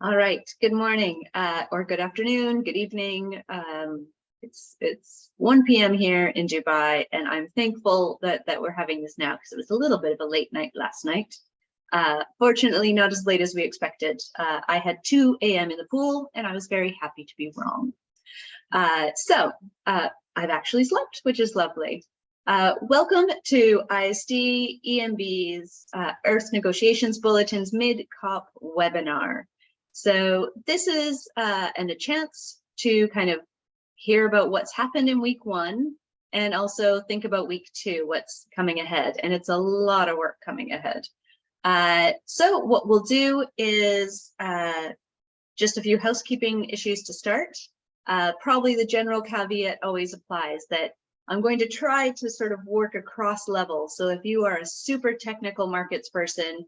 All right, good morning, or good afternoon, good evening. It's 1 p.m. here in Dubai, and I'm thankful that we're having this now because it was a little bit of a late night last night. Fortunately, not as late as we expected. I had 2 a.m. in the pool, and I was very happy to be wrong. I've actually slept, which is lovely. Welcome to ISD EMB's Earth Negotiations Bulletin's mid-COP webinar. So this is a chance to kind of hear about what's happened in week 1 and also think about week 2, what's coming ahead. And it's a lot of work coming ahead. So what we'll do is just a few housekeeping issues to start. Probably the general caveat always applies that I'm going to try to sort of work across levels. So if you are a super technical markets person,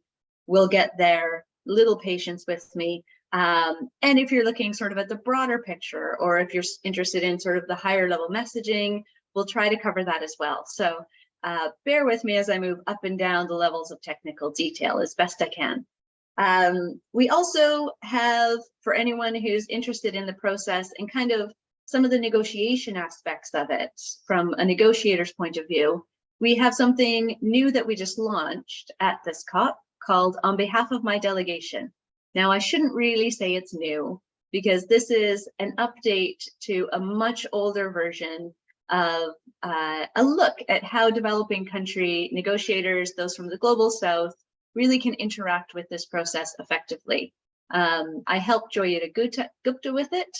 we'll get there. Little patience with me. And if you're looking sort of at the broader picture, or if you're interested in sort of the higher level messaging, we'll try to cover that as well. So bear with me as I move up and down the levels of technical detail as best I can. We also have, for anyone who's interested in the process and kind of some of the negotiation aspects of it from a negotiator's point of view, we have something new that we just launched at this COP called On Behalf of My Delegation. Now, I shouldn't really say it's new because this is an update to a much older version of a look at how developing country negotiators, those from the global south, really can interact with this process effectively. I helped Joyita Gupta with it,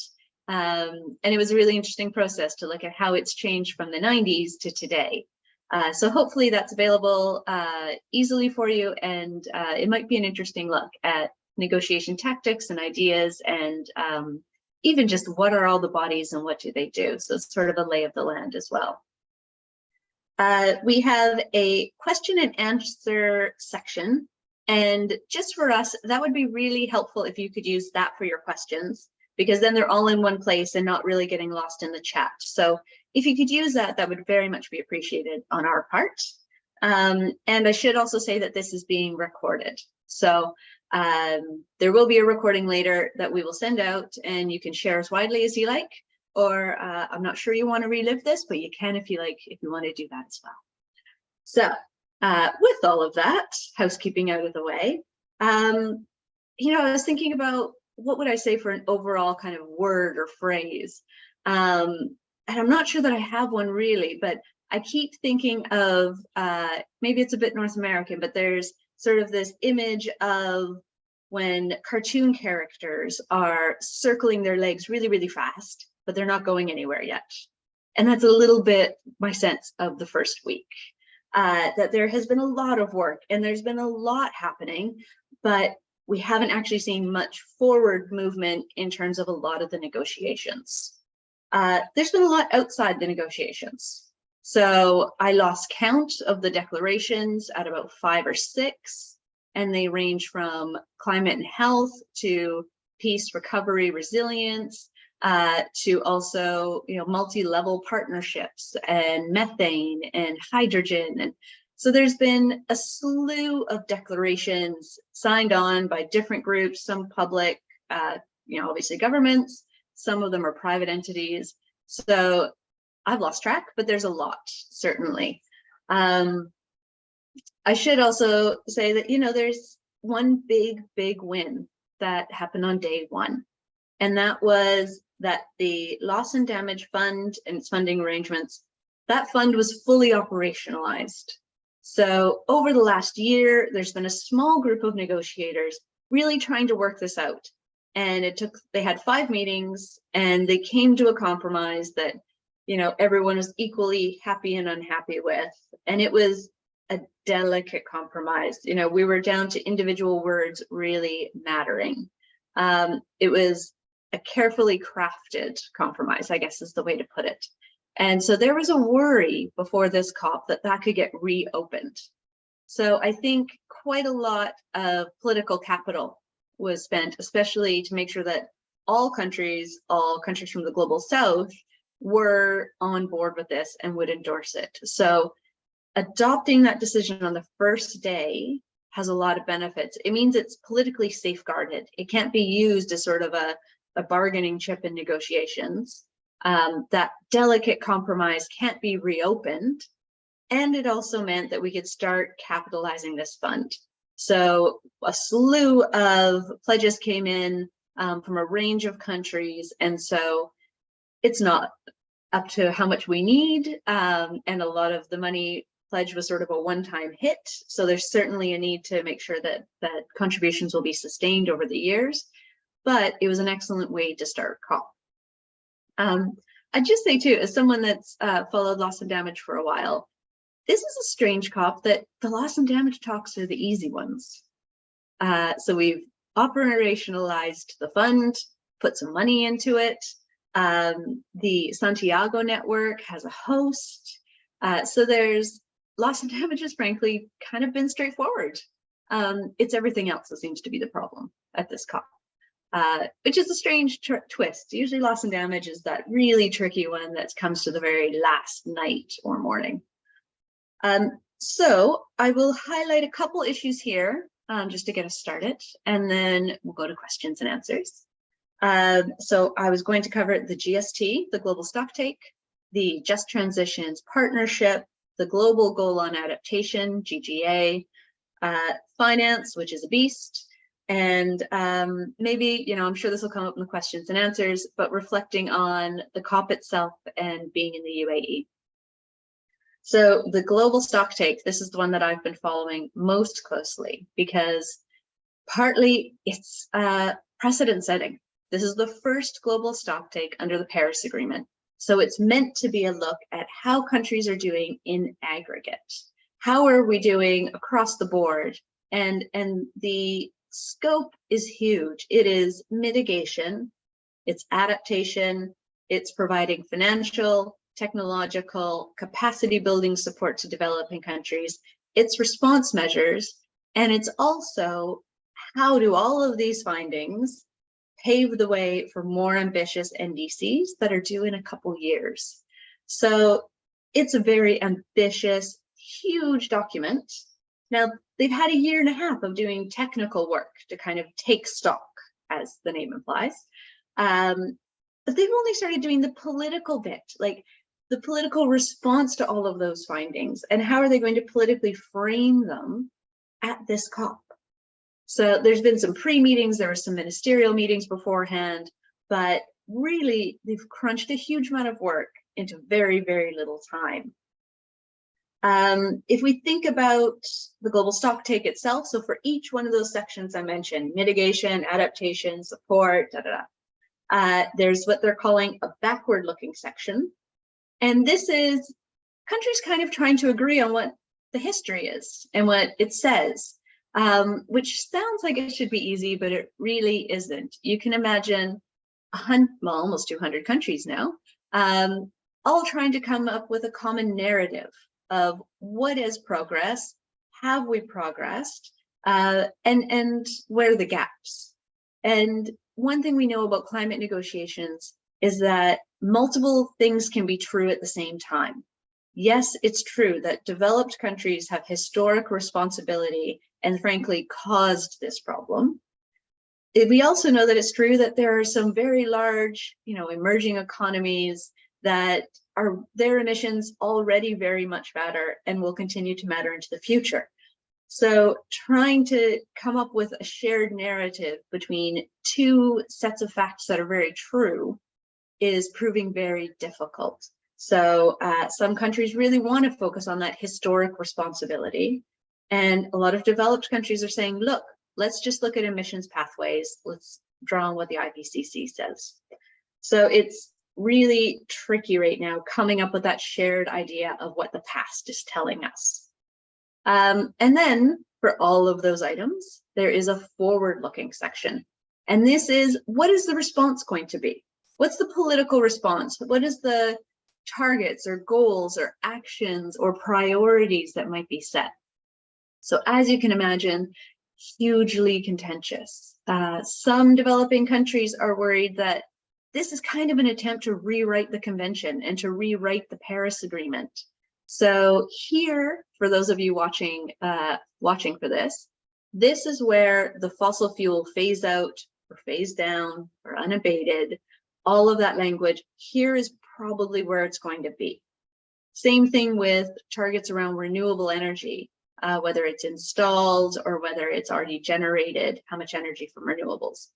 and it was a really interesting process to look at how it's changed from the 90s to today. So hopefully that's available easily for you, and it might be an interesting look at negotiation tactics and ideas, and even just what are all the bodies and what do they do. So it's sort of a lay of the land as well. We have a question and answer section, and just for us, that would be really helpful if you could use that for your questions, because then they're all in one place and not really getting lost in the chat. So if you could use that, that would very much be appreciated on our part. And I should also say that this is being recorded. So there will be a recording later that we will send out, and you can share as widely as you like, or I'm not sure you want to relive this, but you can if you like, if you want to do that as well. So with all of that housekeeping out of the way, you know, I was thinking about what would I say for an overall kind of word or phrase. And I'm not sure that I have one really, but I keep thinking of, maybe it's a bit North American, but there's sort of this image of when cartoon characters are circling their legs really, really fast, but they're not going anywhere yet. And that's a little bit my sense of the first week, that there has been a lot of work and there's been a lot happening, but we haven't actually seen much forward movement in terms of a lot of the negotiations. There's been a lot outside the negotiations. So I lost count of the declarations at about 5 or 6, and they range from climate and health to peace, recovery, resilience, to also, you know, multi-level partnerships and methane and hydrogen. And so there's been a slew of declarations signed on by different groups, some public, you know, obviously governments, some of them are private entities. So I've lost track, but there's a lot, certainly. I should also say that, you know, there's one big win that happened on day 1. And that was that the Loss and Damage Fund and its funding arrangements, that fund was fully operationalized. So over the last year, there's been a small group of negotiators really trying to work this out. And they had 5 meetings, and they came to a compromise that, you know, everyone was equally happy and unhappy with. And it was a delicate compromise. You know, we were down to individual words really mattering. It was a carefully crafted compromise, I guess is the way to put it. And so there was a worry before this COP that could get reopened. So I think quite a lot of political capital was spent, especially to make sure that all countries from the global south were on board with this and would endorse it. So adopting that decision on the first day has a lot of benefits. It means it's politically safeguarded. It can't be used as sort of a bargaining chip in negotiations. That delicate compromise can't be reopened. And it also meant that we could start capitalizing this fund. So a slew of pledges came in from a range of countries. And so it's not up to how much we need. And a lot of the money pledge was sort of a one-time hit. So there's certainly a need to make sure that contributions will be sustained over the years. But it was an excellent way to start COP. I'd just say too, as someone that's followed loss and damage for a while, this is a strange COP that the loss and damage talks are the easy ones. So we've operationalized the fund, put some money into it. The Santiago network has a host. So there's loss and damage has frankly kind of been straightforward. It's everything else that seems to be the problem at this COP. Which is a strange twist. Usually loss and damage is that really tricky one that comes to the very last night or morning. So I will highlight a couple issues here just to get us started, and then we'll go to questions and answers. So I was going to cover the GST, the Global Stocktake, the Just Transitions Partnership, the Global Goal on Adaptation, GGA, finance, which is a beast, and maybe, I'm sure this will come up in the questions and answers, but reflecting on the COP itself and being in the UAE. So the Global Stocktake, this is the one that I've been following most closely because partly it's precedent setting. This is the first Global Stocktake under the Paris Agreement. So it's meant to be a look at how countries are doing in aggregate. How are we doing across the board? And the scope is huge. It is mitigation, it's adaptation, it's providing financial, technological, capacity building support to developing countries, it's response measures, and it's also how do all of these findings pave the way for more ambitious NDCs that are due in a couple years. So it's a very ambitious, huge document. Now, they've had a year and a half of doing technical work to kind of take stock, as the name implies. But they've only started doing the political bit, like the political response to all of those findings, and how are they going to politically frame them at this COP? So there's been some pre-meetings, there were some ministerial meetings beforehand, but really they've crunched a huge amount of work into very, very little time. If we think about the Global Stocktake itself, so for each one of those sections I mentioned, mitigation, adaptation, support, there's what they're calling a backward-looking section. And this is countries kind of trying to agree on what the history is and what it says, which sounds like it should be easy, but it really isn't. You can imagine almost 200 countries now, all trying to come up with a common narrative of what is progress, have we progressed, and where are the gaps. And one thing we know about climate negotiations is that multiple things can be true at the same time. Yes, it's true that developed countries have historic responsibility and frankly caused this problem. We also know that it's true that there are some very large, emerging economies that are their emissions already very much matter and will continue to matter into the future. So trying to come up with a shared narrative between two sets of facts that are very true is proving very difficult. So some countries really want to focus on that historic responsibility. And a lot of developed countries are saying, look, let's just look at emissions pathways. Let's draw on what the IPCC says. So it's really tricky right now coming up with that shared idea of what the past is telling us. And then for all of those items, there is a forward-looking section. And this is, what is the response going to be? What's the political response? What is the targets or goals or actions or priorities that might be set? So as you can imagine, hugely contentious. Some developing countries are worried that this is kind of an attempt to rewrite the convention and to rewrite the Paris Agreement. So here, for those of you watching for this, This is where the fossil fuel phase out or phase down or unabated, all of that language here is probably where it's going to be. Same thing with targets around renewable energy, whether it's installed or whether it's already generated, how much energy from renewables.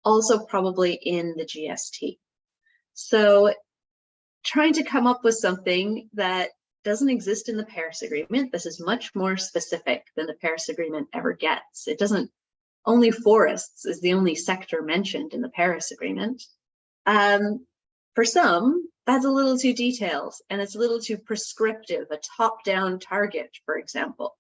Also probably in the GST. So trying to come up with something that doesn't exist in the Paris Agreement. This is much more specific than the Paris Agreement ever gets. It doesn't, only forests is the only sector mentioned in the Paris Agreement. For some, that's a little too detailed and it's a little too prescriptive, a top-down target, for example.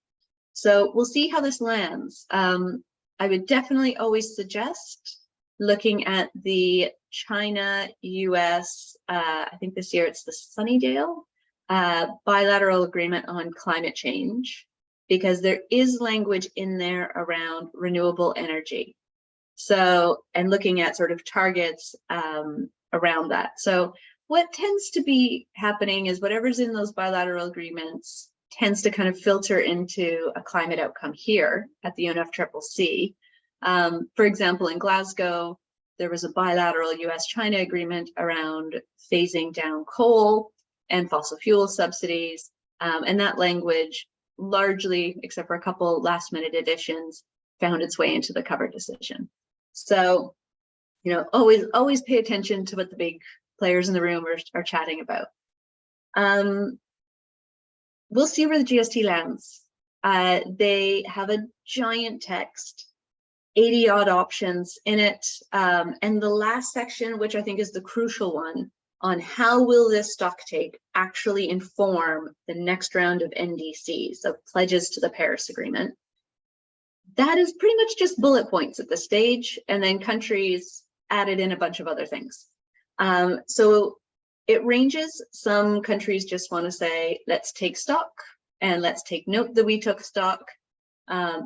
So we'll see how this lands. I would definitely always suggest looking at the China-US, I think this year it's the Sunnydale, bilateral agreement on climate change, because there is language in there around renewable energy. So, and looking at sort of targets around that. So what tends to be happening is whatever's in those bilateral agreements tends to kind of filter into a climate outcome here at the UNFCCC. For example, in Glasgow, there was a bilateral US-China agreement around phasing down coal and fossil fuel subsidies. And that language largely, except for a couple last minute additions, found its way into the cover decision. So, you know, always pay attention to what the big players in the room are chatting about. We'll see where the GST lands. They have a giant text, 80 odd options in it. And the last section, which I think is the crucial one, on how will this stocktake actually inform the next round of NDCs, of pledges to the Paris Agreement. That is pretty much just bullet points at this stage, and then countries added in a bunch of other things. So it ranges. Some countries just want to say, let's take stock and let's take note that we took stock.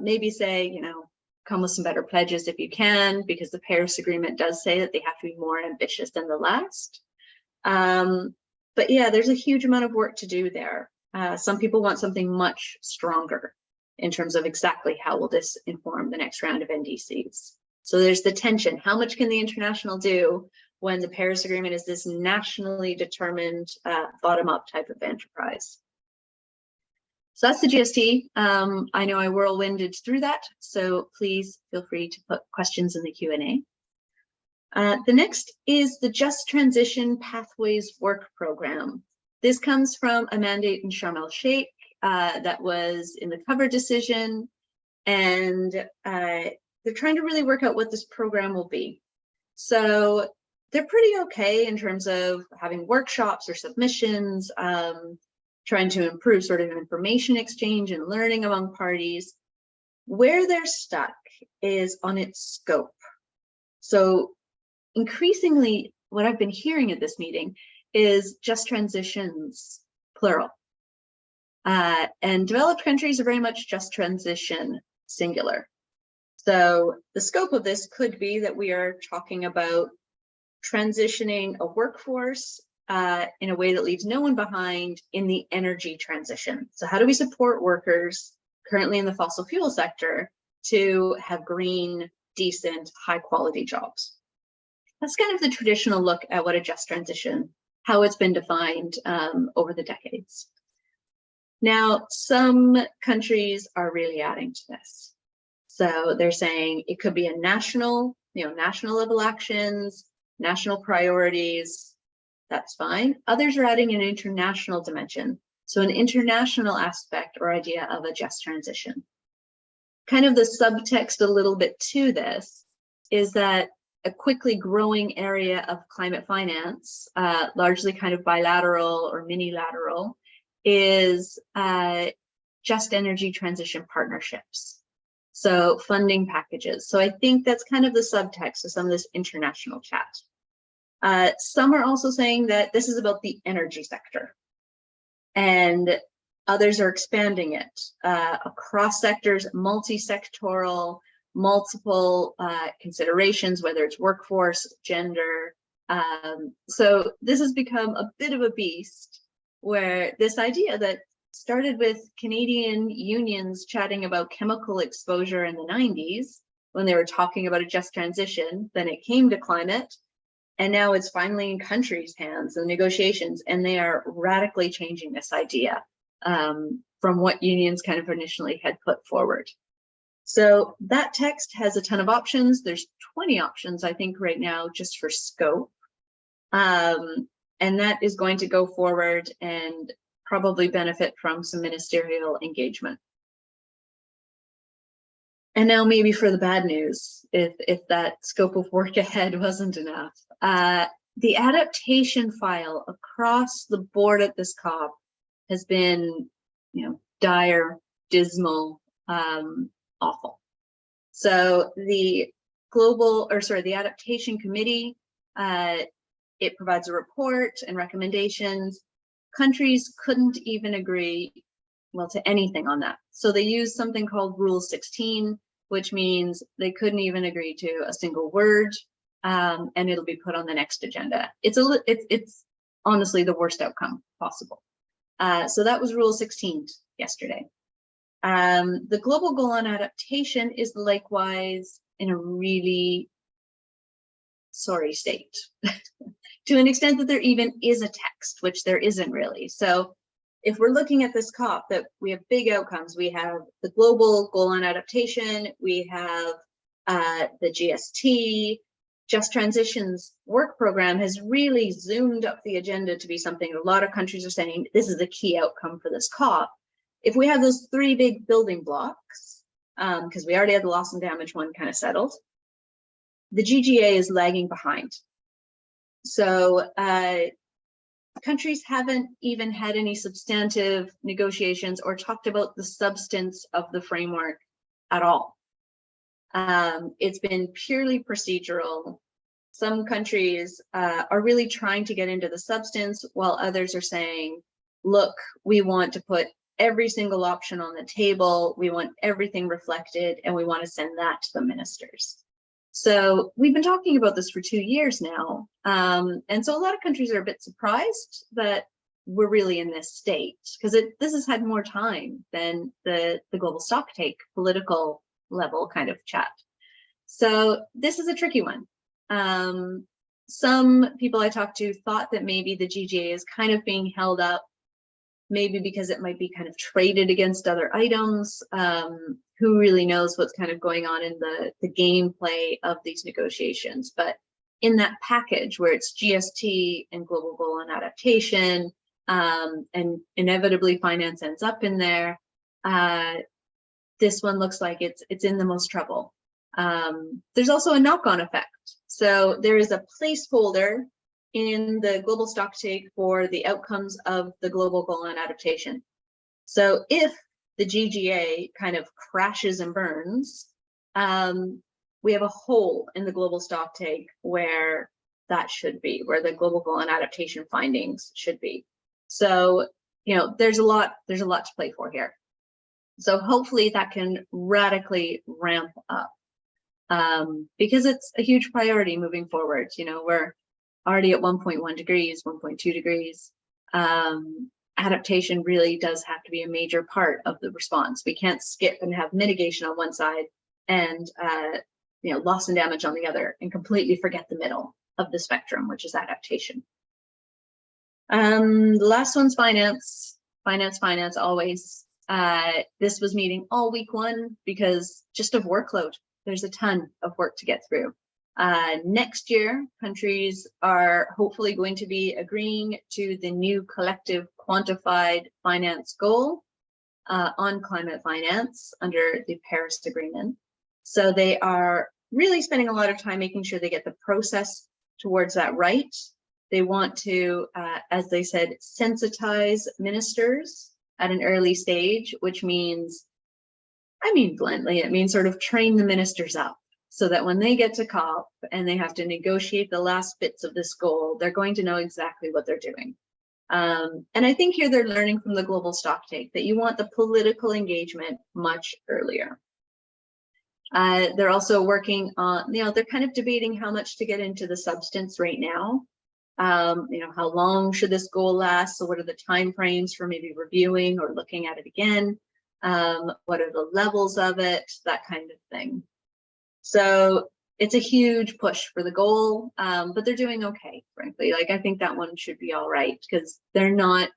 Maybe say, you know, come with some better pledges if you can, because the Paris Agreement does say that they have to be more ambitious than the last. But yeah, there's a huge amount of work to do there. Some people want something much stronger in terms of exactly how will this inform the next round of NDCs. So there's the tension. How much can the international do when the Paris Agreement is this nationally determined bottom-up type of enterprise? So that's the GST. I know I whirlwinded through that, so please feel free to put questions in the Q&A. The next is the Just Transition Pathways Work Program. This comes from a mandate in Sharm el-Sheikh that was in the cover decision, and they're trying to really work out what this program will be. So they're pretty okay in terms of having workshops or submissions, trying to improve sort of information exchange and learning among parties. Where they're stuck is on its scope. So increasingly, what I've been hearing at this meeting is just transitions, plural. And developed countries are very much just transition, singular. So the scope of this could be that we are talking about transitioning a workforce in a way that leaves no one behind in the energy transition. So how do we support workers currently in the fossil fuel sector to have green, decent, high quality jobs? That's kind of the traditional look at what a just transition, how it's been defined over the decades. Now, some countries are really adding to this. So they're saying it could be a national, national level actions, national priorities, that's fine. Others are adding an international dimension. So an international aspect or idea of a just transition. Kind of the subtext a little bit to this is that a quickly growing area of climate finance, largely kind of bilateral or minilateral, is just energy transition partnerships. So funding packages. So I think that's kind of the subtext of some of this international chat. Some are also saying that this is about the energy sector, and others are expanding it across sectors, multi-sectoral, multiple considerations, whether it's workforce, gender. So this has become a bit of a beast, where this idea that started with Canadian unions chatting about chemical exposure in the 90s when they were talking about a just transition. Then it came to climate, and now it's finally in countries' hands, the negotiations, and they are radically changing this idea from what unions kind of initially had put forward. So that text has a ton of options. There's 20 options, I think, right now, just for scope. And that is going to go forward and probably benefit from some ministerial engagement. And now maybe for the bad news, if that scope of work ahead wasn't enough. The adaptation file across the board at this COP has been, dire, dismal, awful. So the the adaptation committee, it provides a report and recommendations. Countries couldn't even agree, to anything on that. So they used something called Rule 16, which means they couldn't even agree to a single word, and it'll be put on the next agenda. It's honestly the worst outcome possible. So that was Rule 16 yesterday. The global goal on adaptation is likewise in a really sorry state to an extent that there even is a text, which there isn't really. So if we're looking at this COP, that we have big outcomes, we have the global goal on adaptation, we have the GST, Just Transitions work program has really zoomed up the agenda to be something a lot of countries are saying, this is a key outcome for this COP. If we have those three big building blocks, because we already had the loss and damage one kind of settled, the GGA is lagging behind. So countries haven't even had any substantive negotiations or talked about the substance of the framework at all. It's been purely procedural. Some countries are really trying to get into the substance, while others are saying, look, we want to put every single option on the table, we want everything reflected, and we want to send that to the ministers. So we've been talking about this for 2 years now. And so a lot of countries are a bit surprised that we're really in this state, because this has had more time than the global stocktake political level kind of chat. So this is a tricky one. Some people I talked to thought that maybe the GGA is kind of being held up, maybe because it might be kind of traded against other items. Who really knows what's kind of going on in the gameplay of these negotiations. But in that package where it's GST and global goal on adaptation, and inevitably finance ends up in there, this one looks like it's in the most trouble. There's also a knock-on effect. So there is a placeholder in the global stocktake for the outcomes of the global goal on adaptation. So if the GGA kind of crashes and burns, we have a hole in the global stocktake where that should be, where the global goal on adaptation findings should be. So, there's a lot to play for here. So hopefully that can radically ramp up, because it's a huge priority moving forward. We're already at 1.1 degrees, 1.2 degrees. Adaptation really does have to be a major part of the response. We can't skip and have mitigation on one side and loss and damage on the other and completely forget the middle of the spectrum, which is adaptation. The last one's finance always. This was meeting all week one because just of workload. There's a ton of work to get through. Next year, countries are hopefully going to be agreeing to the new collective quantified finance goal on climate finance under the Paris Agreement. So they are really spending a lot of time making sure they get the process towards that right. They want to, as they said, sensitize ministers at an early stage, which means, bluntly, it means sort of train the ministers up, so that when they get to COP and they have to negotiate the last bits of this goal, they're going to know exactly what they're doing. And I think here they're learning from the global stocktake that you want the political engagement much earlier. They're also working on, they're kind of debating how much to get into the substance right now. How long should this goal last? So what are the time frames for maybe reviewing or looking at it again? What are the levels of it? That kind of thing. So it's a huge push for the goal, but they're doing okay, frankly. Like, I think that one should be all right because they're not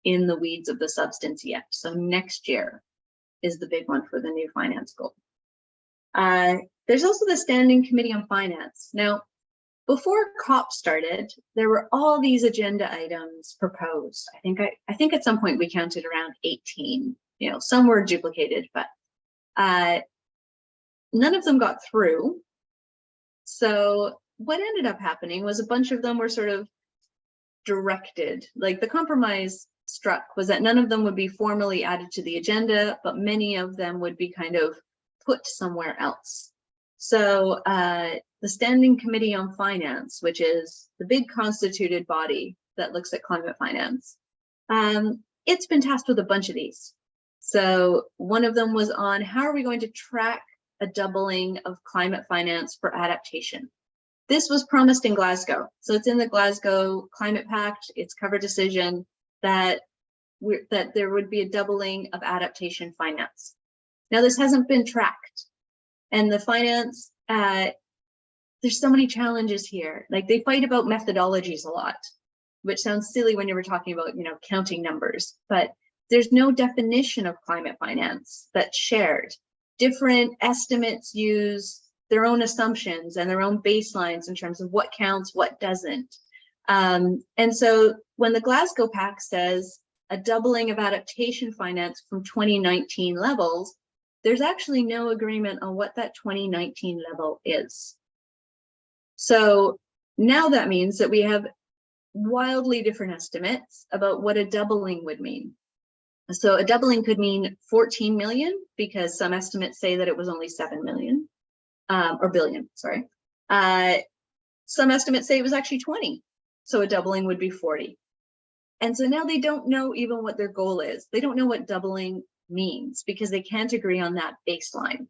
in the weeds of the substance yet. So next year is the big one for the new finance goal. There's also the Standing Committee on Finance. Now, before COP started, there were all these agenda items proposed. I think at some point we counted around 18. Some were duplicated, but none of them got through. So what ended up happening was a bunch of them were sort of directed. Like, the compromise struck was that none of them would be formally added to the agenda, but many of them would be kind of put somewhere else. So the Standing Committee on Finance, which is the big constituted body that looks at climate finance, it's been tasked with a bunch of these. So one of them was on how are we going to track a doubling of climate finance for adaptation. This was promised in Glasgow. So it's in the Glasgow Climate Pact, its cover decision, that there would be a doubling of adaptation finance. Now, this hasn't been tracked. And the finance, there's so many challenges here. Like, they fight about methodologies a lot, which sounds silly when you were talking about, counting numbers, but there's no definition of climate finance that's shared. Different estimates use their own assumptions and their own baselines in terms of what counts, what doesn't. And so when the Glasgow Pact says a doubling of adaptation finance from 2019 levels, there's actually no agreement on what that 2019 level is. So now that means that we have wildly different estimates about what a doubling would mean. So a doubling could mean 14 million, because some estimates say that it was only 7 million, or billion, sorry. Some estimates say it was actually 20. So a doubling would be 40. And so now they don't know even what their goal is. They don't know what doubling means because they can't agree on that baseline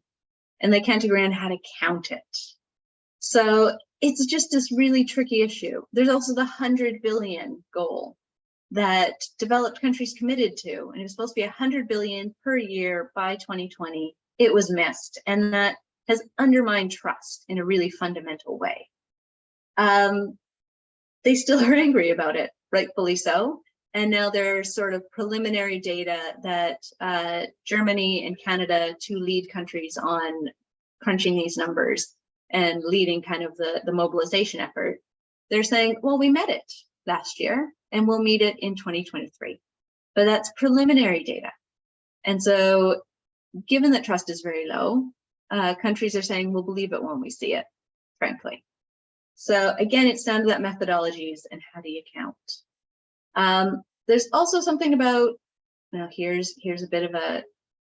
and they can't agree on how to count it. So it's just this really tricky issue. There's also the 100 billion goal that developed countries committed to, and it was supposed to be 100 billion per year by 2020. It was missed, and that has undermined trust in a really fundamental way. They still are angry about it, rightfully so. And now there's sort of preliminary data that Germany and Canada, two lead countries on crunching these numbers and leading kind of the mobilization effort, they're saying, well, we met it last year and we'll meet it in 2023. But that's preliminary data. And so given that trust is very low, countries are saying, we'll believe it when we see it, frankly. So again, it's down to that methodologies and how do you count. There's also something about, now here's a bit of a,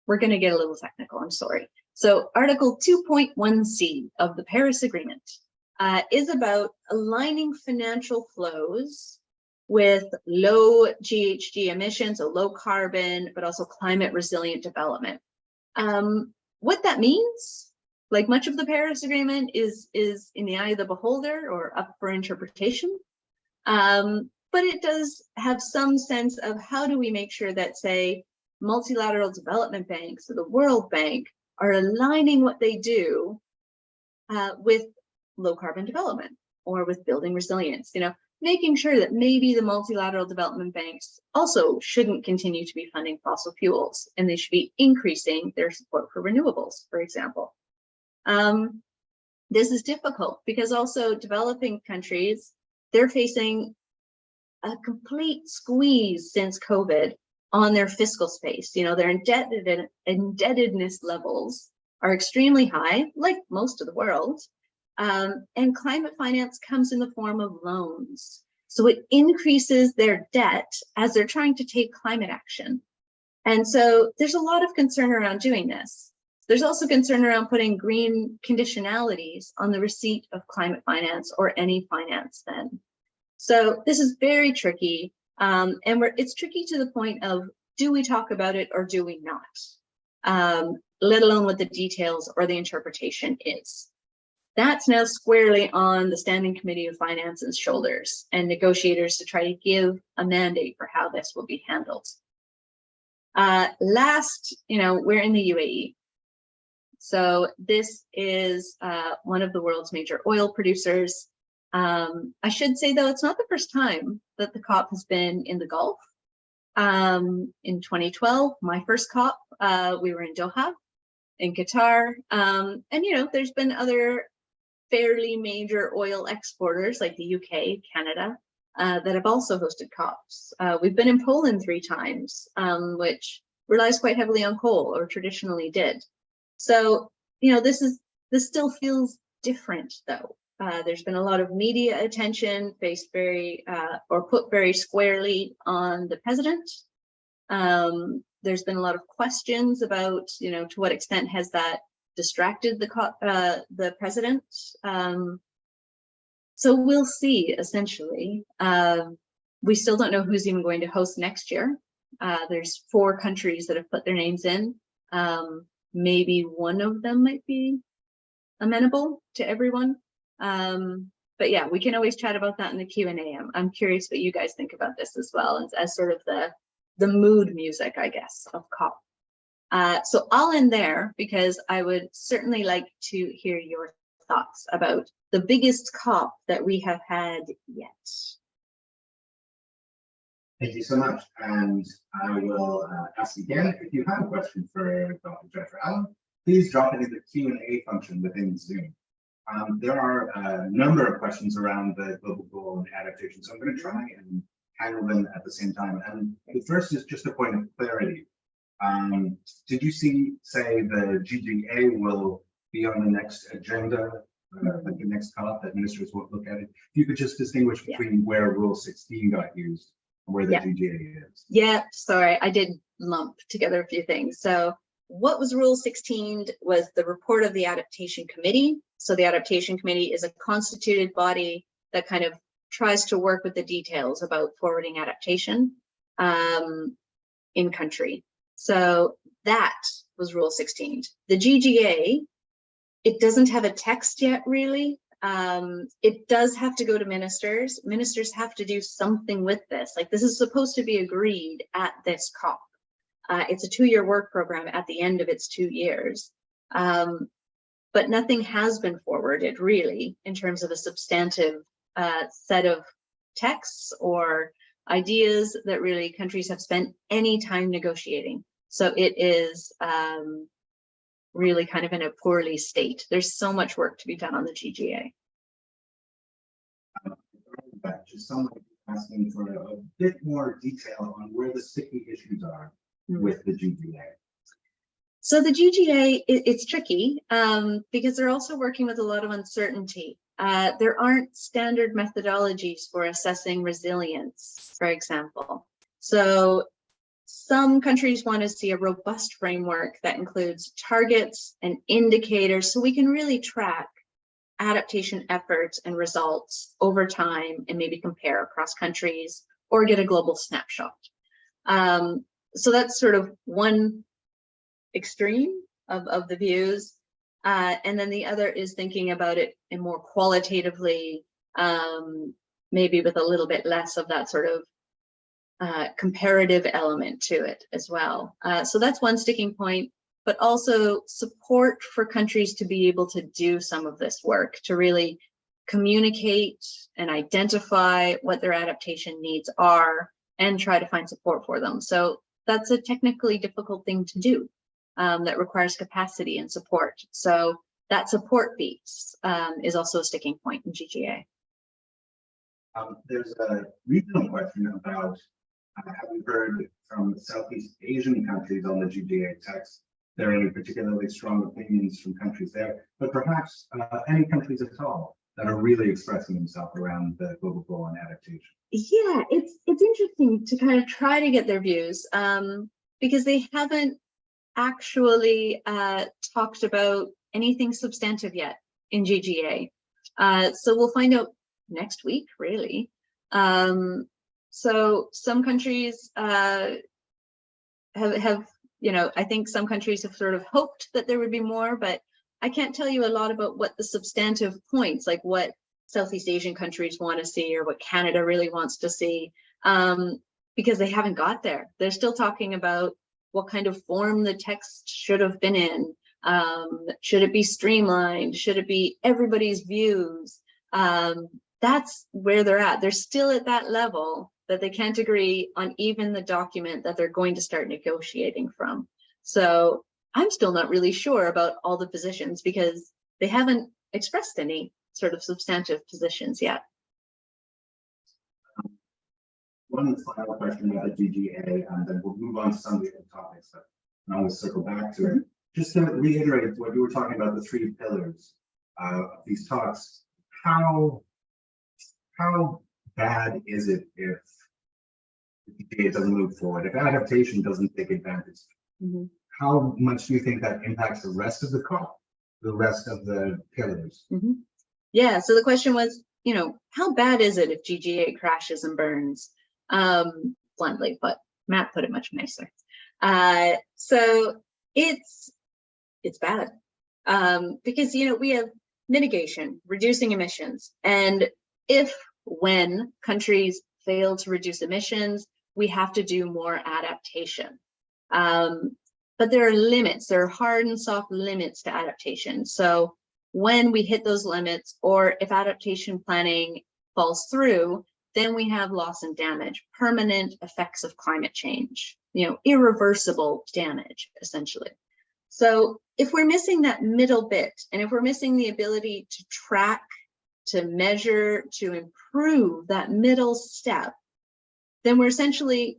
we're going to get a little technical, I'm sorry. So Article 2.1c of the Paris Agreement is about aligning financial flows with low GHG emissions, so low carbon, but also climate resilient development. What that means, like much of the Paris Agreement is in the eye of the beholder or up for interpretation. But it does have some sense of how do we make sure that, say, multilateral development banks or the World Bank are aligning what they do with low carbon development or with building resilience, making sure that maybe the multilateral development banks also shouldn't continue to be funding fossil fuels and they should be increasing their support for renewables, for example. This is difficult because also developing countries, they're facing a complete squeeze since COVID on their fiscal space. Their indebtedness levels are extremely high, like most of the world. And climate finance comes in the form of loans. So it increases their debt as they're trying to take climate action. And so there's a lot of concern around doing this. There's also concern around putting green conditionalities on the receipt of climate finance or any finance then. So this is very tricky, and it's tricky to the point of, do we talk about it or do we not? Let alone what the details or the interpretation is. That's now squarely on the Standing Committee of Finance's shoulders and negotiators to try to give a mandate for how this will be handled. Last, we're in the UAE. So this is one of the world's major oil producers. I should say, though, it's not the first time that the COP has been in the Gulf. In 2012, my first COP, we were in Doha, in Qatar. And, there's been other fairly major oil exporters like the UK, Canada, that have also hosted COPs. We've been in Poland 3 times, which relies quite heavily on coal, or traditionally did. So, this still feels different, though. There's been a lot of media attention put very squarely on the president. There's been a lot of questions about, to what extent has that distracted the president. So we'll see, essentially. We still don't know who's even going to host next year. There's 4 countries that have put their names in. Maybe one of them might be amenable to everyone. But yeah, we can always chat about that in the Q&A. I'm curious what you guys think about this as well, as sort of the mood music, I guess, of COP. So I'll end there because I would certainly like to hear your thoughts about the biggest COP that we have had yet. Thank you so much. And I will ask again, if you have a question for Dr. Jennifer Allan, please drop it in the Q&A function within Zoom. There are a number of questions around the global goal and adaptation, so I'm going to try and handle them at the same time. And the first is just a point of clarity. Did you say the GGA will be on the next agenda, like the next COP, that ministers won't look at it? If you could just distinguish between where Rule 16 got used and where the GGA is. Yeah, sorry, I did lump together a few things. So what was Rule 16 was the report of the Adaptation Committee. So the Adaptation Committee is a constituted body that kind of tries to work with the details about forwarding adaptation in country. So that was Rule 16. The GGA, it doesn't have a text yet, really. It does have to go to ministers. Ministers have to do something with this. Like, this is supposed to be agreed at this COP. It's a 2-year work program at the end of its 2 years. But nothing has been forwarded, really, in terms of a substantive set of texts or ideas that really countries have spent any time negotiating. So it is really kind of in a poorly state. There's so much work to be done on the GGA. Just someone asking for a bit more detail on where the sticky issues are with the GGA. So the GGA, it's tricky because they're also working with a lot of uncertainty. There aren't standard methodologies for assessing resilience, for example. So some countries want to see a robust framework that includes targets and indicators so we can really track adaptation efforts and results over time and maybe compare across countries or get a global snapshot. So that's sort of one extreme of the views. And then the other is thinking about it in more qualitatively, maybe with a little bit less of that sort of comparative element to it as well. So that's one sticking point, but also support for countries to be able to do some of this work, to really communicate and identify what their adaptation needs are and try to find support for them. So that's a technically difficult thing to do. That requires capacity and support. So that support piece is also a sticking point in GGA. There's a regional question about have we heard from Southeast Asian countries on the GGA text? There are any particularly strong opinions from countries there, but perhaps any countries at all that are really expressing themselves around the global goal and adaptation. Yeah, it's interesting to kind of try to get their views because they haven't actually talked about anything substantive yet in GGA. So we'll find out next week, really. So some countries have, I think some countries have sort of hoped that there would be more, but I can't tell you a lot about what the substantive points, like what Southeast Asian countries want to see or what Canada really wants to see, because they haven't got there. They're still talking about what kind of form the text should have been in. Should it be streamlined? Should it be everybody's views? That's where they're at. They're still at that level that they can't agree on even the document that they're going to start negotiating from. So I'm still not really sure about all the positions because they haven't expressed any sort of substantive positions yet. One final question about the GGA, and then we'll move on to some of the other topics that I will circle back to it. Just to reiterate what you were talking about, the three pillars of these talks, how bad is it if the GGA doesn't move forward, if adaptation doesn't take advantage? Mm-hmm. How much do you think that impacts the rest of the COP, the rest of the pillars? Mm-hmm. Yeah, so the question was, you know, how bad is it if GGA crashes and burns? Bluntly, but Matt put it much nicer. So it's bad because, you know, we have mitigation, reducing emissions, and when countries fail to reduce emissions, we have to do more adaptation. But there are limits, there are hard and soft limits to adaptation. So when we hit those limits, or if adaptation planning falls through, then we have loss and damage, permanent effects of climate change, you know, irreversible damage, essentially. So if we're missing that middle bit, and if we're missing the ability to track, to measure, to improve that middle step, then we're essentially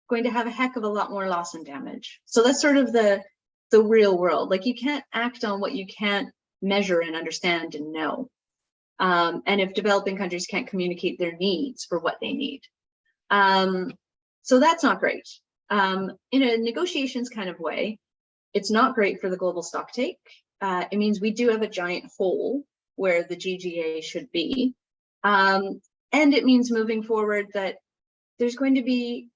going to have a heck of a lot more loss and damage. So that's sort of the real world. Like, you can't act on what you can't measure and understand and know. And if developing countries can't communicate their needs for what they need. So that's not great. In a negotiations kind of way, it's not great for the global stocktake. It means we do have a giant hole where the GGA should be. And it means moving forward that there's going to be,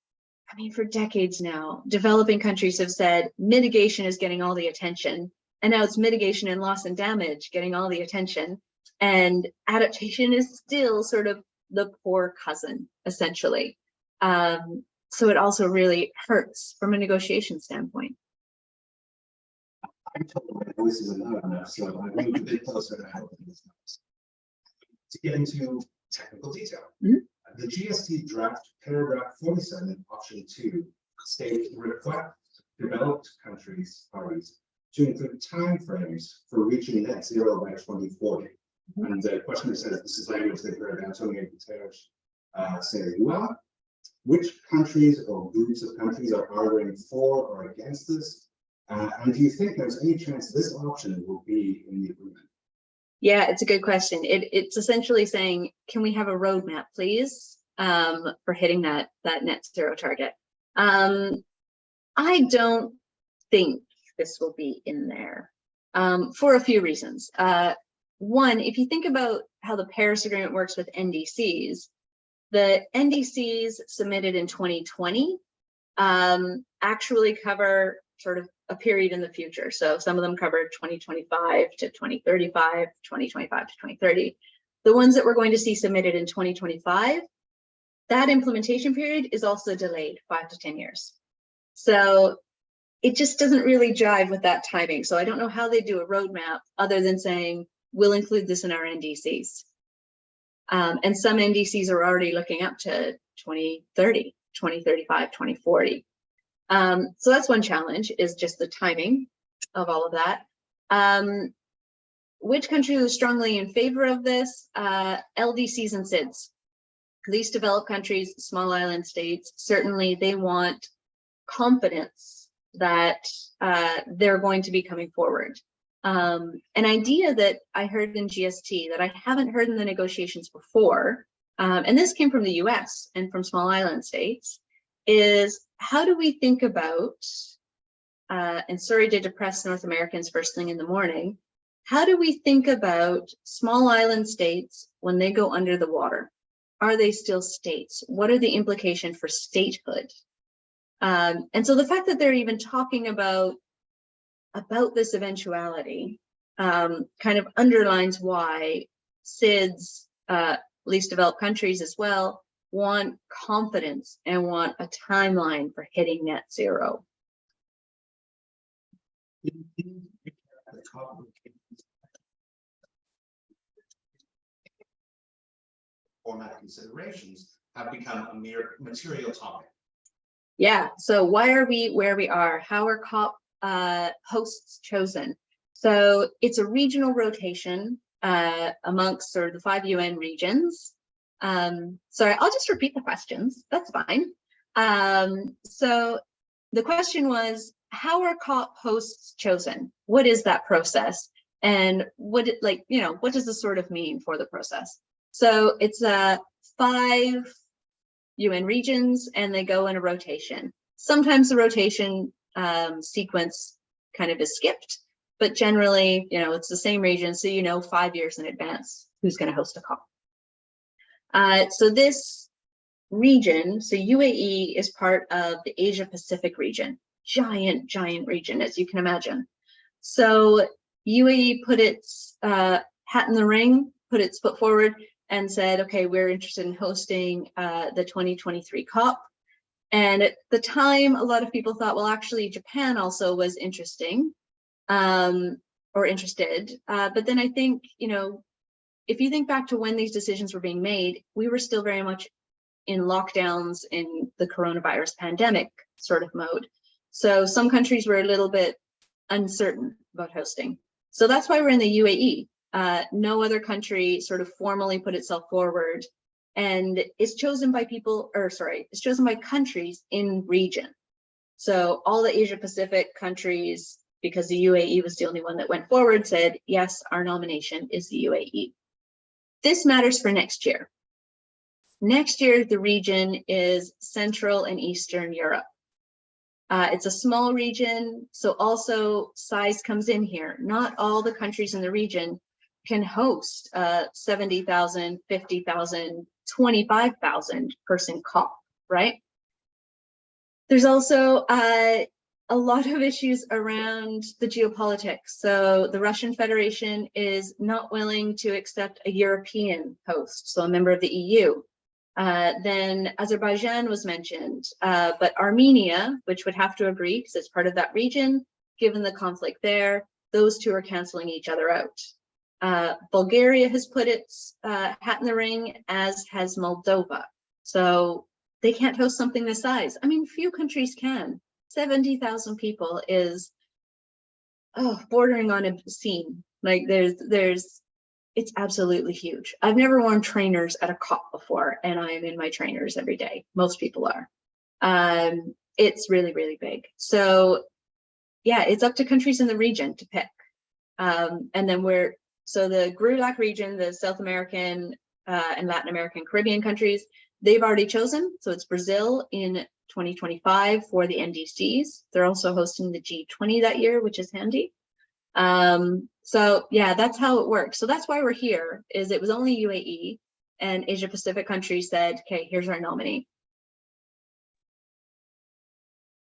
I mean, for decades now, developing countries have said mitigation is getting all the attention. And now it's mitigation and loss and damage getting all the attention. And adaptation is still sort of the poor cousin, essentially. So it also really hurts from a negotiation standpoint. I'm told my voice is not enough, so I moved a bit closer to how this goes. To get into technical detail, the GST draft paragraph 47, option 2, states request developed countries parties to include timeframes for reaching net zero by 2040. And the questioner says this is language they've heard Antonio Guterres say, well, which countries or groups of countries are arguing for or against this? And do you think there's any chance this option will be in the agreement? Yeah, it's a good question. It's essentially saying, can we have a roadmap, please, for hitting that net zero target? I don't think this will be in there for a few reasons. One, if you think about how the Paris Agreement works with NDCs, the NDCs submitted in 2020 actually cover sort of a period in the future. So some of them covered 2025 to 2035, 2025 to 2030. The ones that we're going to see submitted in 2025, that implementation period is also delayed 5 to 10 years. So it just doesn't really jive with that timing. So I don't know how they do a roadmap other than saying, we'll include this in our NDCs. And some NDCs are already looking up to 2030, 2035, 2040. So that's one challenge, is just the timing of all of that. Which country was strongly in favor of this? LDCs and SIDS. Least developed countries, small island states, certainly they want confidence that they're going to be coming forward. An idea that I heard in GST that I haven't heard in the negotiations before, and this came from the US and from small island states, is how do we think about, and sorry to depress North Americans first thing in the morning, how do we think about small island states when they go under the water? Are they still states? What are the implications for statehood? And so the fact that they're even talking about this eventuality kind of underlines why SIDS, least developed countries as well, want confidence and want a timeline for hitting net zero. Format considerations have become a mere material topic. Yeah, so why are we where we are? How are COP hosts chosen? So it's a regional rotation amongst sort of the 5 UN regions. Sorry, I'll just repeat the questions. That's fine. So the question was, how are COP hosts chosen? What is that process? And what does this sort of mean for the process? So it's 5 UN regions, and they go in a rotation. Sometimes the rotation sequence kind of is skipped, but generally, it's the same region, so 5 years in advance who's going to host a COP. So this region, so UAE is part of the Asia Pacific region, giant region, as you can imagine. So UAE put its hat in the ring, put its foot forward, and said, okay, we're interested in hosting the 2023 COP. And at the time, a lot of people thought, well, actually, Japan also was interesting or interested. But then I think, if you think back to when these decisions were being made, we were still very much in lockdowns in the coronavirus pandemic sort of mode. So some countries were a little bit uncertain about hosting. So that's why we're in the UAE. No other country sort of formally put itself forward, and it's chosen by it's chosen by countries in region. So all the Asia Pacific countries, because the UAE was the only one that went forward, said, yes, our nomination is the UAE. This matters for next year. Next year, the region is Central and Eastern Europe. It's a small region, so also size comes in here. Not all the countries in the region can host 70,000, 50,000, 25,000 person COP, right? There's also a lot of issues around the geopolitics. So the Russian Federation is not willing to accept a European host, so a member of the EU. Then Azerbaijan was mentioned, but Armenia, which would have to agree because it's part of that region, given the conflict there, those two are canceling each other out. Bulgaria has put its hat in the ring, as has Moldova. So they can't host something this size. I mean, few countries can. 70,000 people is bordering on obscene. Like it's absolutely huge. I've never worn trainers at a COP before, and I am in my trainers every day. Most people are. It's really, really big. So yeah, it's up to countries in the region to pick. And then so the GRULAC region, the South American and Latin American Caribbean countries, they've already chosen. So it's Brazil in 2025 for the NDCs. They're also hosting the G20 that year, which is handy. So yeah, that's how it works. So that's why we're here, is it was only UAE, and Asia Pacific countries said, okay, here's our nominee.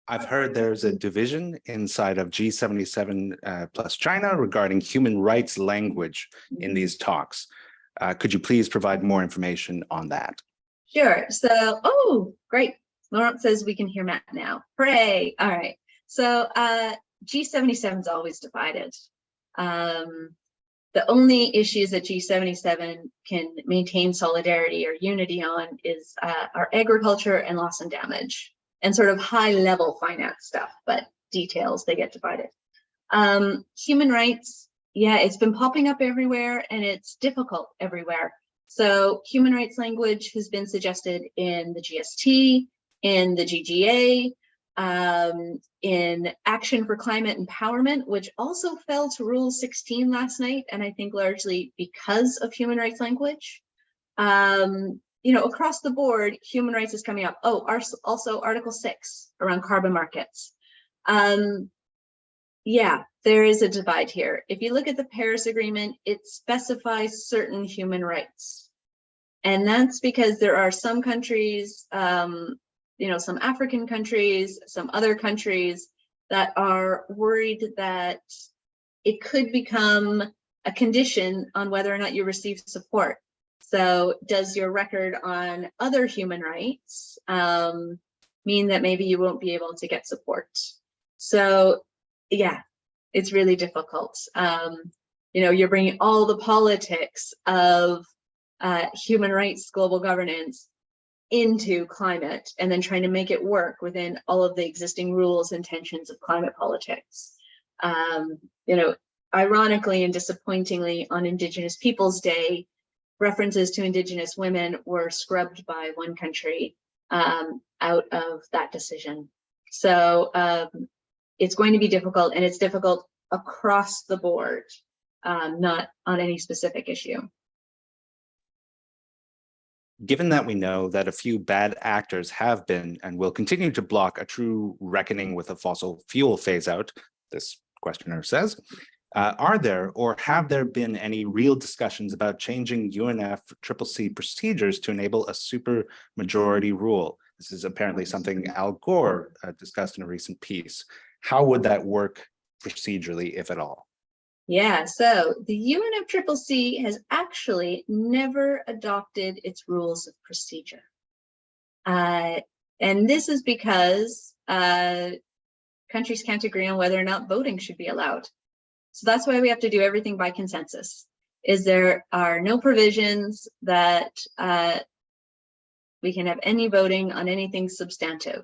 I've heard there's a division inside of G77 plus China regarding human rights language in these talks. Could you please provide more information on that? Sure. So, great. Laurent says we can hear Matt now. Hooray. All right. So G77 is always divided. The only issues that G77 can maintain solidarity or unity on is our agriculture and loss and damage, and sort of high level finance stuff, but details, they get divided. Human rights, yeah, it's been popping up everywhere and it's difficult everywhere. So human rights language has been suggested in the GST, in the GGA, in Action for Climate Empowerment, which also fell to Rule 16 last night, and I think largely because of human rights language. Across the board, human rights is coming up. Also Article 6 around carbon markets. Yeah, there is a divide here. If you look at the Paris Agreement, it specifies certain human rights. And that's because there are some countries, some African countries, some other countries that are worried that it could become a condition on whether or not you receive support. So does your record on other human rights mean that maybe you won't be able to get support? So yeah, it's really difficult. You know, you're bringing all the politics of human rights, global governance into climate, and then trying to make it work within all of the existing rules and tensions of climate politics. You know, ironically and disappointingly, on Indigenous Peoples Day, references to Indigenous women were scrubbed by one country out of that decision. So it's going to be difficult, and it's difficult across the board, not on any specific issue. Given that we know that a few bad actors have been and will continue to block a true reckoning with a fossil fuel phase out, this questioner says, are there or have there been any real discussions about changing UNFCCC procedures to enable a super majority rule? This is apparently something Al Gore discussed in a recent piece. How would that work procedurally, if at all? Yeah, so the UNFCCC has actually never adopted its rules of procedure. And this is because countries can't agree on whether or not voting should be allowed. So that's why we have to do everything by consensus. Is there are no provisions that we can have any voting on anything substantive.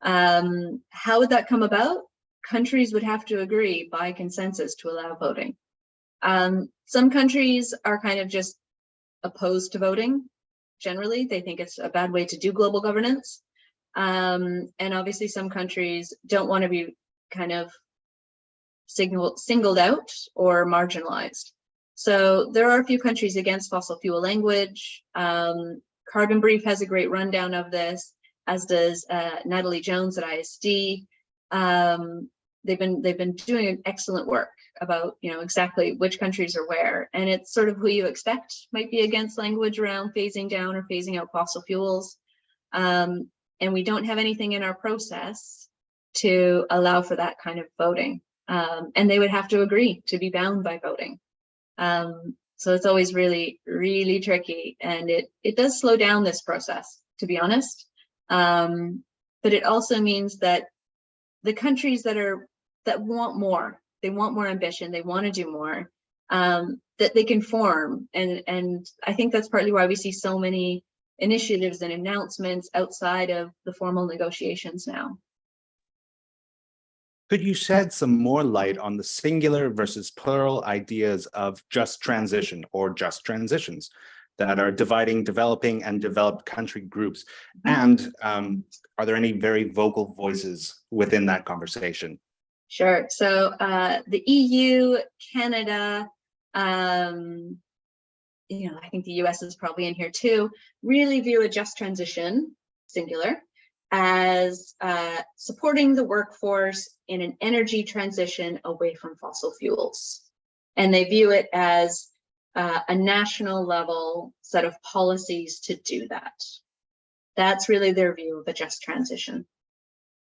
How would that come about? Countries would have to agree by consensus to allow voting. Some countries are kind of just opposed to voting. Generally, they think it's a bad way to do global governance. And obviously some countries don't want to be kind of singled out or marginalized. So there are a few countries against fossil fuel language. Carbon Brief has a great rundown of this, as does Natalie Jones at ISD. They've been doing excellent work about, you know, exactly which countries are where, and it's sort of who you expect might be against language around phasing down or phasing out fossil fuels. And we don't have anything in our process to allow for that kind of voting. And they would have to agree to be bound by voting. So it's always really, really tricky, and it does slow down this process, to be honest. But it also means that the countries that want more, they want more ambition, they want to do more, that they can form. And I think that's partly why we see so many initiatives and announcements outside of the formal negotiations now. Could you shed some more light on the singular versus plural ideas of just transition or just transitions that are dividing developing and developed country groups? And are there any very vocal voices within that conversation? Sure. So the EU, Canada, you know, I think the US is probably in here too, really view a just transition, singular, as supporting the workforce in an energy transition away from fossil fuels. And they view it as a national level set of policies to do that. That's really their view of a just transition.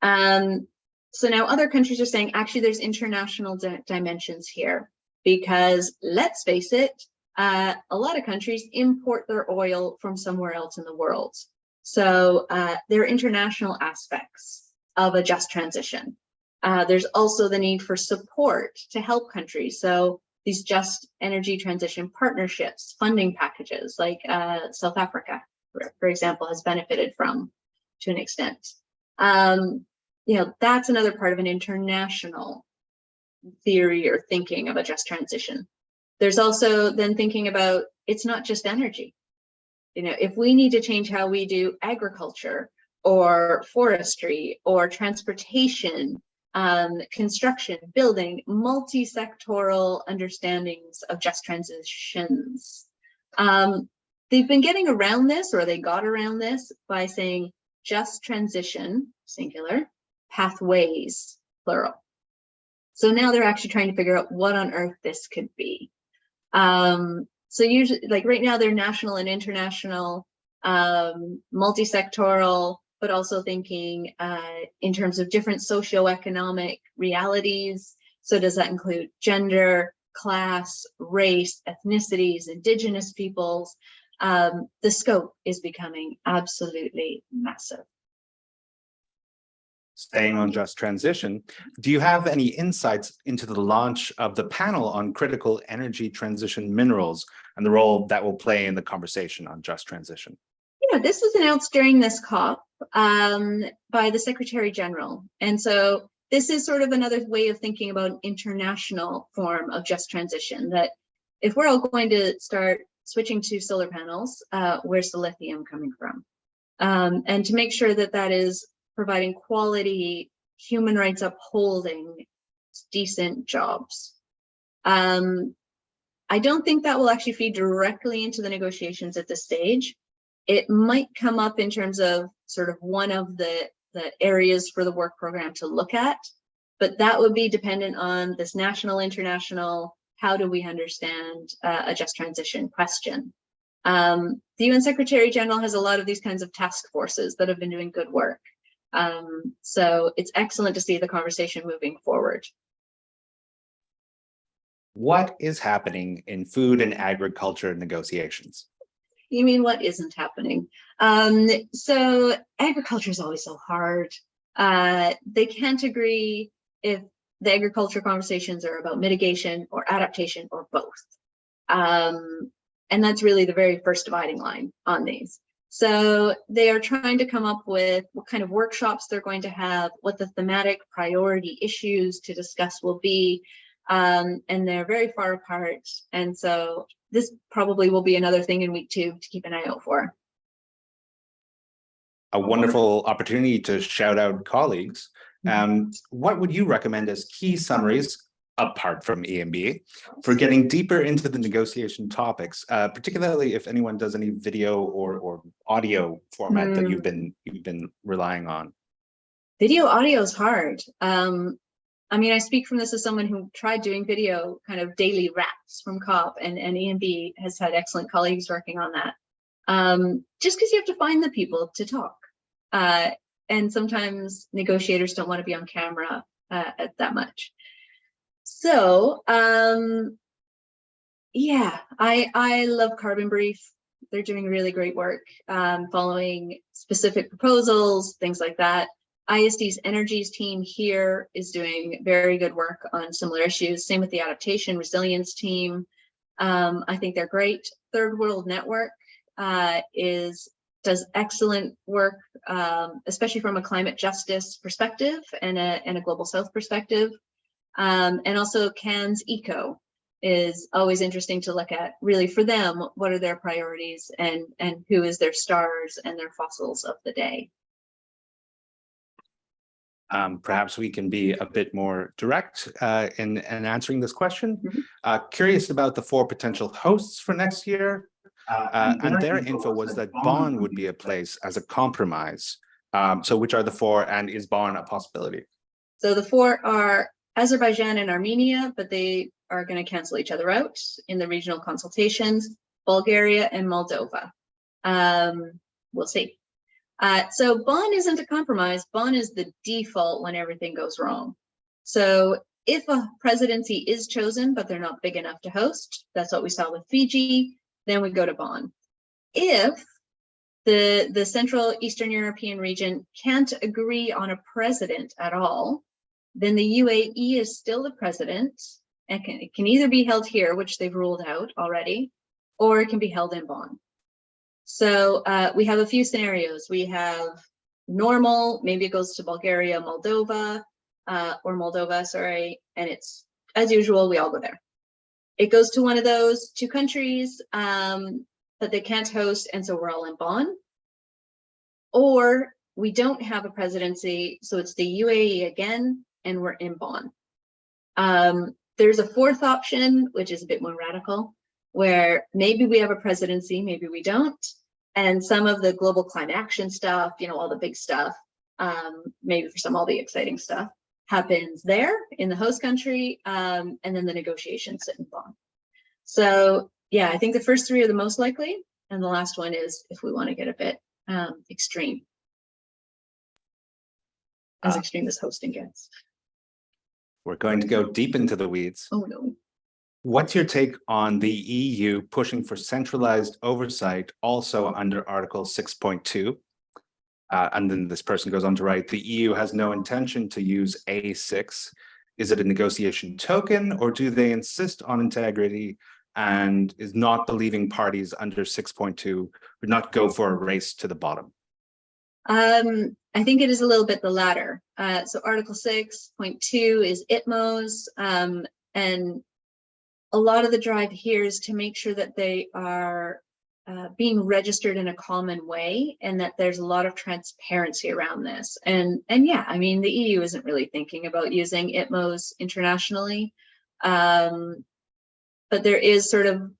So now other countries are saying, actually, there's international dimensions here, because let's face it, a lot of countries import their oil from somewhere else in the world. So there are international aspects of a just transition. There's also the need for support to help countries. So these just energy transition partnerships, funding packages, like South Africa, for example, has benefited from to an extent. You know, that's another part of an international theory or thinking of a just transition. There's also then thinking about, it's not just energy. You know, if we need to change how we do agriculture or forestry or transportation, construction, building, multi-sectoral understandings of just transitions. They've been getting around this, or they got around this by saying just transition, singular, pathways, plural. So now they're actually trying to figure out what on earth this could be. So usually, like right now, they're national and international, multi-sectoral, but also thinking in terms of different socioeconomic realities, So does that include gender, class, race, ethnicities, indigenous peoples? The scope is becoming absolutely massive. Staying on just transition, do you have any insights into the launch of the panel on critical energy transition minerals and the role that will play in the conversation on just transition? Yeah, this was announced during this COP by the Secretary General. And so this is sort of another way of thinking about an international form of just transition, that if we're all going to start switching to solar panels, where's the lithium coming from? And to make sure that that is providing quality, human rights upholding, decent jobs. I don't think that will actually feed directly into the negotiations at this stage. It might come up in terms of sort of one of the areas for the work program to look at, but that would be dependent on this national, international, how do we understand a just transition question. The UN Secretary General has a lot of these kinds of task forces that have been doing good work. So it's excellent to see the conversation moving forward. What is happening in food and agriculture negotiations? You mean what isn't happening? So agriculture is always so hard. They can't agree if the agriculture conversations are about mitigation or adaptation or both. And that's really the very first dividing line on these. So they are trying to come up with what kind of workshops they're going to have, what the thematic priority issues to discuss will be, and they're very far apart. And so this probably will be another thing in week 2 to keep an eye out for. A wonderful opportunity to shout out colleagues. What would you recommend as key summaries, apart from EMB, for getting deeper into the negotiation topics, particularly if anyone does any video or audio format that you've been relying on? Video audio is hard. I mean, I speak from this as someone who tried doing video kind of daily wraps from COP, and EMB has had excellent colleagues working on that. Just because you have to find the people to talk. And sometimes negotiators don't want to be on camera that much. So, yeah, I love Carbon Brief. They're doing really great work, following specific proposals, things like that. ISD's Energies team here is doing very good work on similar issues. Same with the Adaptation Resilience team. I think they're great. Third World Network does excellent work, especially from a climate justice perspective and a global south perspective. And also CAN's Eco is always interesting to look at. Really, for them, what are their priorities and who is their stars and their fossils of the day? Perhaps we can be a bit more direct in answering this question. Curious about the 4 potential hosts for next year. And their info was that Bonn would be a place as a compromise. So which are the 4, and is Bonn a possibility? So the 4 are Azerbaijan and Armenia, but they are going to cancel each other out in the regional consultations, Bulgaria and Moldova. We'll see. So Bonn isn't a compromise. Bonn is the default when everything goes wrong. So if a presidency is chosen, but they're not big enough to host, that's what we saw with Fiji, then we go to Bonn. If the Central Eastern European region can't agree on a president at all, then the UAE is still the president, and it can either be held here, which they've ruled out already, or it can be held in Bonn. So we have a few scenarios. We have normal, maybe it goes to Bulgaria, Moldova, sorry, and it's, as usual, we all go there. It goes to one of those 2 countries that they can't host, and so we're all in Bonn. Or we don't have a presidency, so it's the UAE again, and we're in Bonn. There's a 4th option, which is a bit more radical, where maybe we have a presidency, maybe we don't. And some of the global climate action stuff, you know, all the big stuff, maybe for some, all the exciting stuff happens there in the host country, and then the negotiations sit in Bonn. So yeah, I think the first 3 are the most likely, and the last one is if we want to get a bit extreme, as extreme as hosting gets. We're going to go deep into the weeds. Oh no. What's your take on the EU pushing for centralized oversight also under Article 6.2? And then this person goes on to write, the EU has no intention to use A6. Is it a negotiation token, or do they insist on integrity, and is not the leaving parties under 6.2 would not go for a race to the bottom? I think it is a little bit the latter. So Article 6.2 is ITMOs, and a lot of the drive here is to make sure that they are being registered in a common way, and that there's a lot of transparency around this. And yeah, I mean, the EU isn't really thinking about using ITMOs internationally, but there is sort of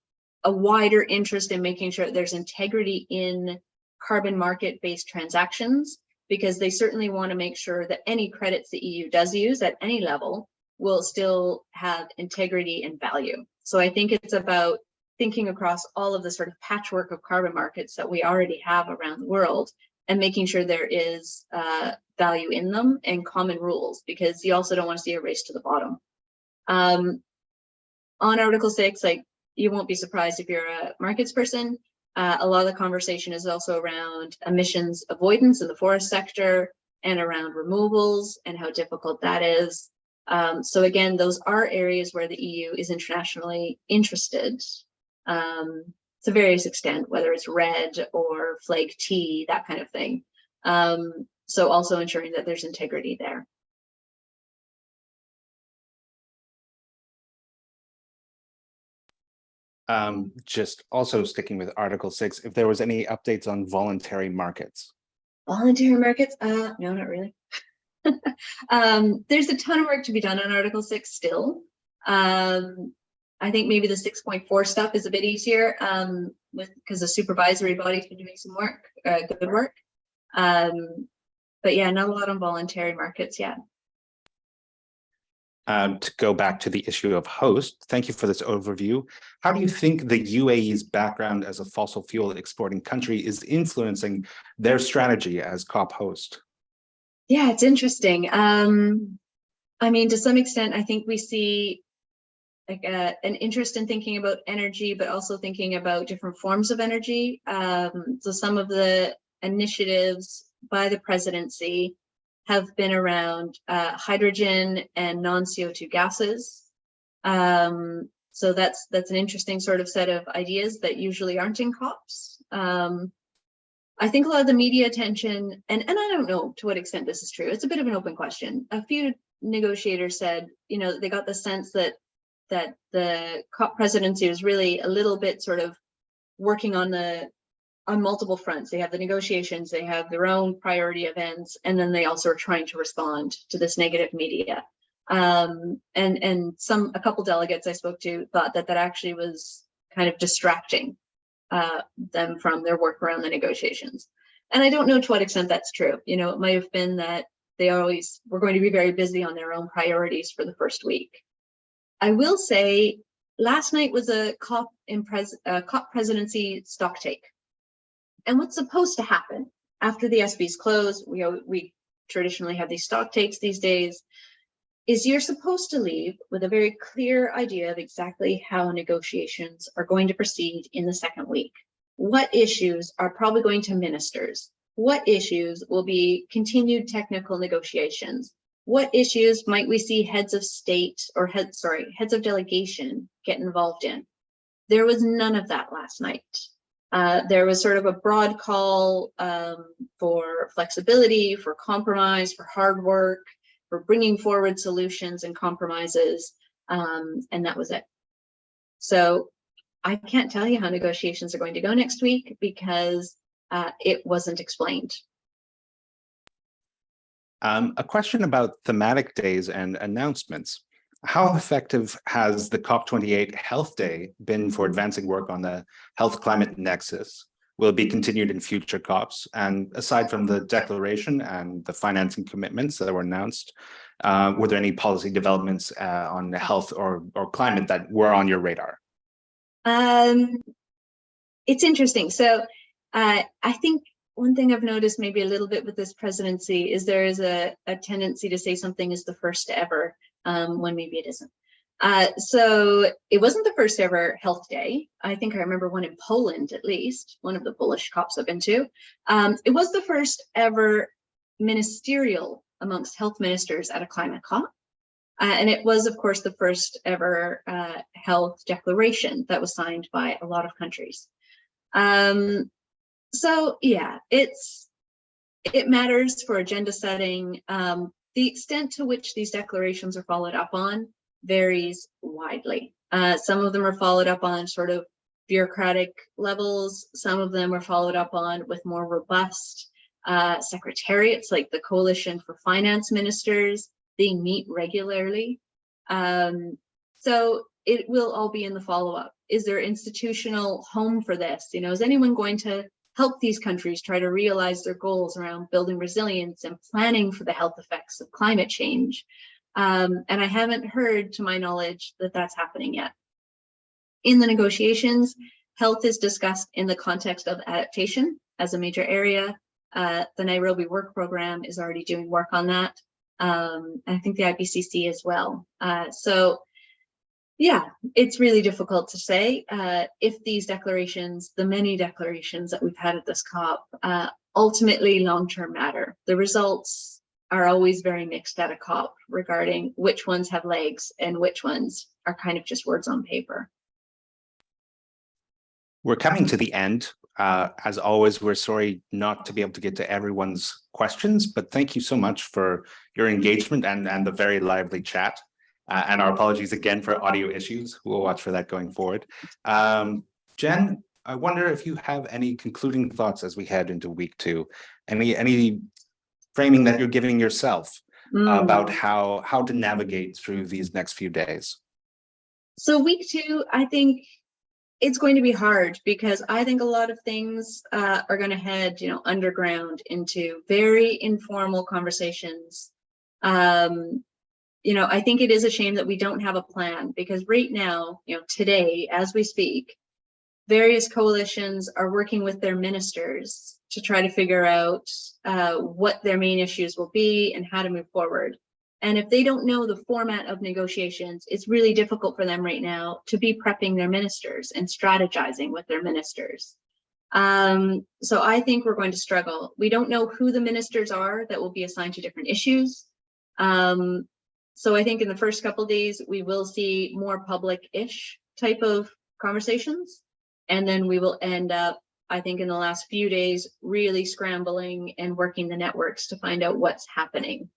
a wider interest in making sure that there's integrity in carbon market-based transactions, because they certainly want to make sure that any credits the EU does use at any level will still have integrity and value. So I think it's about thinking across all of the sort of patchwork of carbon markets that we already have around the world, and making sure there is value in them and common rules, because you also don't want to see a race to the bottom. On Article 6, like, you won't be surprised if you're a markets person. A lot of the conversation is also around emissions avoidance in the forest sector and around removals and how difficult that is. So again, those are areas where the EU is internationally interested to various extent, whether it's RED or Flag T, that kind of thing. So also ensuring that there's integrity there. Just also sticking with Article 6, if there was any updates on voluntary markets. Voluntary markets? No, not really. There's a ton of work to be done on Article 6 still. I think maybe the 6.4 stuff is a bit easier because the supervisory body's been doing some work, good work. But yeah, not a lot on voluntary markets yet. To go back to the issue of host, thank you for this overview. How do you think the UAE's background as a fossil fuel exporting country is influencing their strategy as COP host? Yeah, it's interesting. I mean, to some extent, I think we see like an interest in thinking about energy, but also thinking about different forms of energy. So some of the initiatives by the presidency have been around hydrogen and non-CO2 gases. So that's an interesting sort of set of ideas that usually aren't in COPs. I think a lot of the media attention, and I don't know to what extent this is true, it's a bit of an open question. A few negotiators said, you know, they got the sense that the COP presidency was really a little bit sort of working on multiple fronts. They have the negotiations, they have their own priority events, and then they also are trying to respond to this negative media. And a couple delegates I spoke to thought that actually was kind of distracting them from their work around the negotiations. And I don't know to what extent that's true. You know, it might have been that they always were going to be very busy on their own priorities for the first week. I will say last night was a COP presidency stock take. And what's supposed to happen after the SBs close, we traditionally have these stock takes these days, is you're supposed to leave with a very clear idea of exactly how negotiations are going to proceed in the second week. What issues are probably going to ministers? What issues will be continued technical negotiations? What issues might we see heads of state or heads of delegation get involved in? There was none of that last night. There was sort of a broad call for flexibility, for compromise, for hard work, for bringing forward solutions and compromises, and that was it. So I can't tell you how negotiations are going to go next week because it wasn't explained. A question about thematic days and announcements. How effective has the COP28 Health Day been for advancing work on the health climate nexus? Will it be continued in future COPs? And aside from the declaration and the financing commitments that were announced, were there any policy developments on health or climate that were on your radar? It's interesting. So I think one thing I've noticed maybe a little bit with this presidency is there is a tendency to say something is the first ever. when maybe it isn't. So it wasn't the first ever health day. I think I remember one in Poland, at least, one of the Polish COPs I've been to. It was the first ever ministerial amongst health ministers at a climate COP. And it was, of course, the first ever health declaration that was signed by a lot of countries. So yeah, it matters for agenda setting. The extent to which these declarations are followed up on varies widely. Some of them are followed up on sort of bureaucratic levels. Some of them are followed up on with more robust secretariats, like the Coalition for Finance Ministers. They meet regularly. So it will all be in the follow-up. Is there institutional home for this? You know, is anyone going to help these countries try to realize their goals around building resilience and planning for the health effects of climate change? And I haven't heard, to my knowledge, that that's happening yet. In the negotiations, health is discussed in the context of adaptation as a major area. The Nairobi Work Program is already doing work on that. And I think the IPCC as well. So yeah, it's really difficult to say if these declarations, the many declarations that we've had at this COP, ultimately long-term matter. The results are always very mixed at a COP regarding which ones have legs and which ones are kind of just words on paper. We're coming to the end. As always, we're sorry not to be able to get to everyone's questions, but thank you so much for your engagement and the very lively chat. And our apologies again for audio issues. We'll watch for that going forward. Jen, I wonder if you have any concluding thoughts as we head into week 2, any framing that you're giving yourself about how to navigate through these next few days. So week 2, I think it's going to be hard because I think a lot of things are going to head, you know, underground into very informal conversations. You know, I think it is a shame that we don't have a plan because right now, you know, today, as we speak, various coalitions are working with their ministers to try to figure out what their main issues will be and how to move forward. And if they don't know the format of negotiations, it's really difficult for them right now to be prepping their ministers and strategizing with their ministers. So I think we're going to struggle. We don't know who the ministers are that will be assigned to different issues. So I think in the first couple of days, we will see more public-ish type of conversations. And then we will end up, I think in the last few days, really scrambling and working the networks to find out what's happening.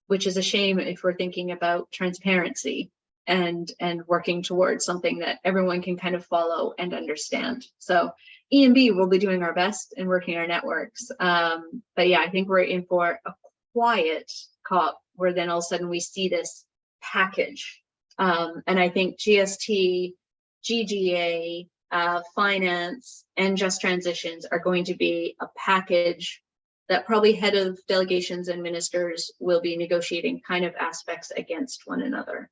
Which is a shame if we're thinking about transparency and working towards something that everyone can kind of follow and understand. So EMB will be doing our best and working our networks. But yeah, I think we're in for a quiet COP where then all of a sudden we see this package. And I think GST, GGA, finance, and just transitions are going to be a package that probably head of delegations and ministers will be negotiating kind of aspects against one another.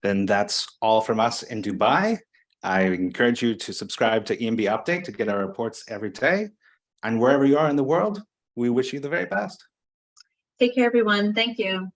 Then that's all from us in Dubai. I encourage you to subscribe to EMB Update to get our reports every day. And wherever you are in the world, we wish you the very best. Take care, everyone. Thank you.